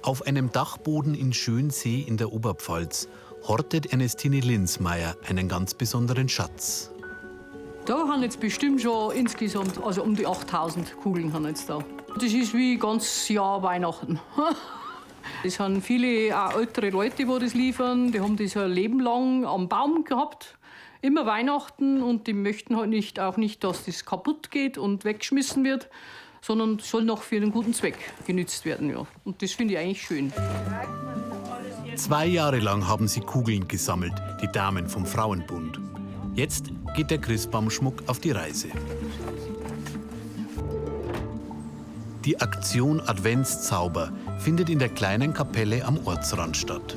Auf einem Dachboden in Schönsee in der Oberpfalz hortet Ernestine Linsmeier einen ganz besonderen Schatz. Da haben jetzt bestimmt schon insgesamt, also um die 8000 Kugeln haben jetzt da. Das ist wie ganz Jahr Weihnachten. Es sind viele auch ältere Leute, die das liefern. Die haben das ein Leben lang am Baum gehabt. Immer Weihnachten, und die möchten halt auch nicht, dass das kaputt geht und weggeschmissen wird, sondern soll noch für einen guten Zweck genützt werden. Ja. Und das finde ich eigentlich schön. 2 Jahre lang haben sie Kugeln gesammelt, die Damen vom Frauenbund. Jetzt geht der Christbaumschmuck auf die Reise. Die Aktion Adventszauber findet in der kleinen Kapelle am Ortsrand statt.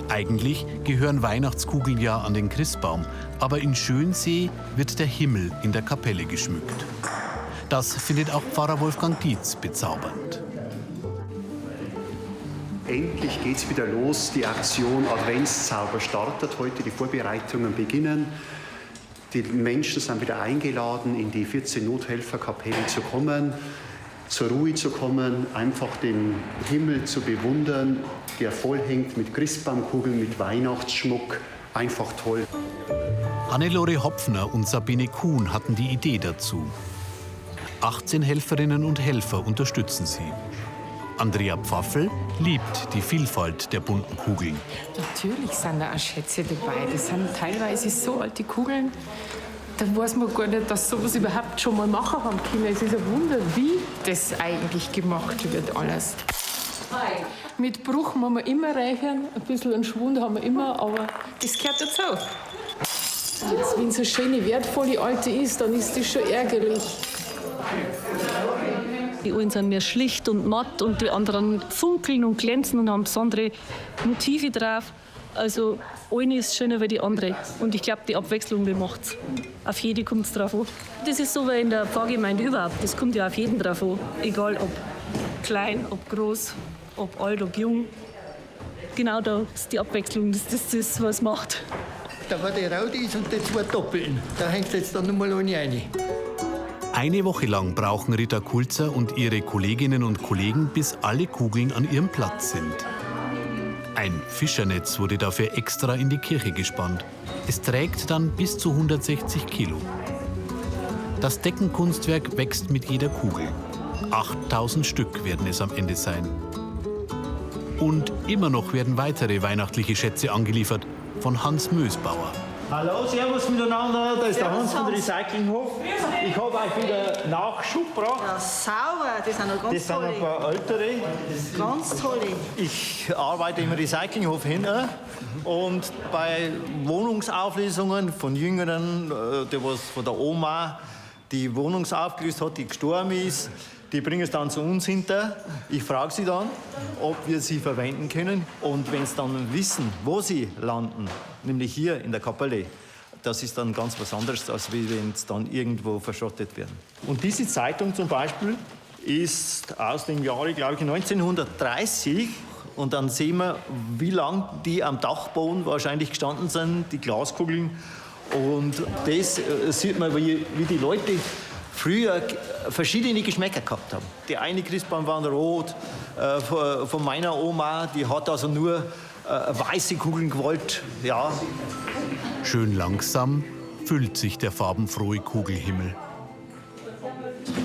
Eigentlich gehören Weihnachtskugeln ja an den Christbaum, aber in Schönsee wird der Himmel in der Kapelle geschmückt. Das findet auch Pfarrer Wolfgang Dietz bezaubernd. Endlich geht's wieder los. Die Aktion Adventszauber startet heute. Die Vorbereitungen beginnen. Die Menschen sind wieder eingeladen, in die 14 Nothelferkapellen zu kommen, zur Ruhe zu kommen, einfach den Himmel zu bewundern, der vollhängt mit Christbaumkugeln, mit Weihnachtsschmuck. Einfach toll. Hannelore Hopfner und Sabine Kuhn hatten die Idee dazu. 18 Helferinnen und Helfer unterstützen sie. Andrea Pfaffel liebt die Vielfalt der bunten Kugeln. Natürlich sind da auch Schätze dabei. Das sind teilweise so alte Kugeln, da weiß man gar nicht, dass sowas überhaupt schon mal machen haben können. Es ist ein Wunder, wie das eigentlich gemacht wird alles. Mit Bruch muss man immer reichern, ein bisschen einen Schwund haben wir immer, aber das gehört dazu. Wenn es eine schöne, wertvolle alte ist, dann ist das schon ärgerlich. Die einen sind mehr schlicht und matt und die anderen funkeln und glänzen und haben besondere Motive drauf. Also eine ist schöner wie die andere. Und ich glaube, die Abwechslung, die macht's. Auf jede kommt es drauf an. Das ist so wie in der Pfarrgemeinde überhaupt. Das kommt ja auf jeden drauf an. Egal ob klein, ob groß, ob alt, ob jung. Genau da ist die Abwechslung, das ist das, was es macht. Da war die Raudis und die 2 Doppeln. Da hängt jetzt dann nochmal eine rein. Eine Woche lang brauchen Rita Kulzer und ihre Kolleginnen und Kollegen, bis alle Kugeln an ihrem Platz sind. Ein Fischernetz wurde dafür extra in die Kirche gespannt. Es trägt dann bis zu 160 Kilo. Das Deckenkunstwerk wächst mit jeder Kugel. 8000 Stück werden es am Ende sein. Und immer noch werden weitere weihnachtliche Schätze angeliefert von Hans Mösbauer. Hallo, servus miteinander, da ist der Hans von Recyclinghof. Ich habe euch wieder Nachschub gebracht. Ja, sauber, das sind noch ganz Das sind tolle. ein paar ältere. Ganz tolle. Ich arbeite im Recyclinghof hin und bei Wohnungsauflösungen von Jüngeren, die was von der Oma die Wohnung aufgelöst hat, die gestorben ist, die bringen es dann zu uns hinter. Ich frage sie dann, ob wir sie verwenden können. Und wenn sie dann wissen, wo sie landen, nämlich hier in der Kapelle, das ist dann ganz was anderes, als wenn es dann irgendwo verschrottet werden. Und diese Zeitung zum Beispiel ist aus dem Jahre, glaube ich, 1930. Und dann sehen wir, wie lang die am Dachboden wahrscheinlich gestanden sind, die Glaskugeln. Und das sieht man, wie die Leute früher verschiedene Geschmäcker gehabt haben. Die eine Christbaum war rot, von meiner Oma, die hat also nur weiße Kugeln gewollt. Ja. Schön langsam füllt sich der farbenfrohe Kugelhimmel.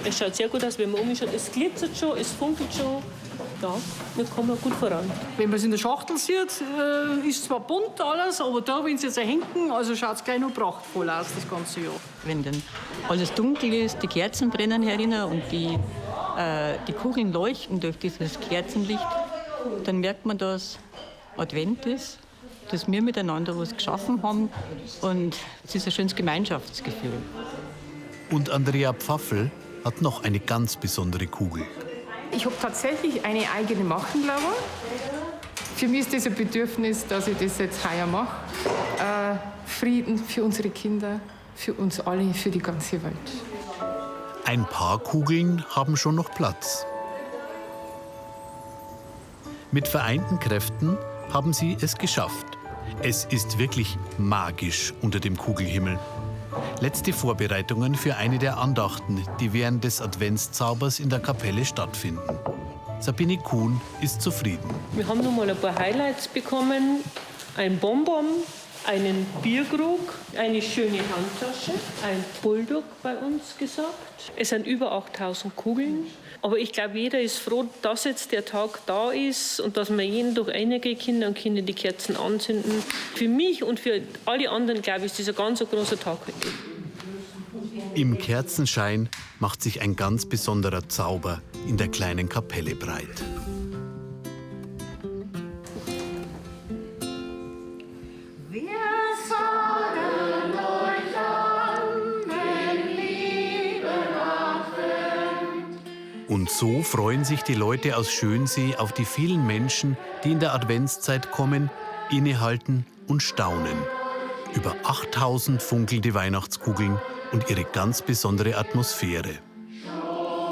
Es schaut sehr gut aus, wenn man umschaut. Es glitzert schon, es funkelt schon. Ja, wir kommen gut voran. Wenn man es in der Schachtel sieht, ist zwar bunt alles, aber da, wenn sie jetzt hängen, also schaut es gleich noch prachtvoll aus, das ganze Jahr. Wenn dann alles dunkel ist, die Kerzen brennen herinnen und die Kugeln leuchten durch dieses Kerzenlicht, dann merkt man, dass Advent ist, dass wir miteinander was geschaffen haben und es ist ein schönes Gemeinschaftsgefühl. Und Andrea Pfaffel hat noch eine ganz besondere Kugel. Ich habe tatsächlich eine eigene machen lassen. Für mich ist das ein Bedürfnis, dass ich das jetzt heuer mache. Frieden für unsere Kinder, für uns alle, für die ganze Welt. Ein paar Kugeln haben schon noch Platz. Mit vereinten Kräften haben sie es geschafft. Es ist wirklich magisch unter dem Kugelhimmel. Letzte Vorbereitungen für eine der Andachten, die während des Adventszaubers in der Kapelle stattfinden. Sabine Kuhn ist zufrieden. Wir haben noch mal ein paar Highlights bekommen. Ein Bonbon, einen Bierkrug, eine schöne Handtasche, ein Bulldog bei uns gesagt. Es sind über 8000 Kugeln. Aber ich glaube, jeder ist froh, dass jetzt der Tag da ist und dass wir jeden durch einige Kinder und Kinder die Kerzen anzünden. Für mich und für alle anderen, glaube ich, ist das ein ganz großer Tag heute. Im Kerzenschein macht sich ein ganz besonderer Zauber in der kleinen Kapelle breit. Und so freuen sich die Leute aus Schönsee auf die vielen Menschen, die in der Adventszeit kommen, innehalten und staunen. Über 8000 funkelnde Weihnachtskugeln und ihre ganz besondere Atmosphäre.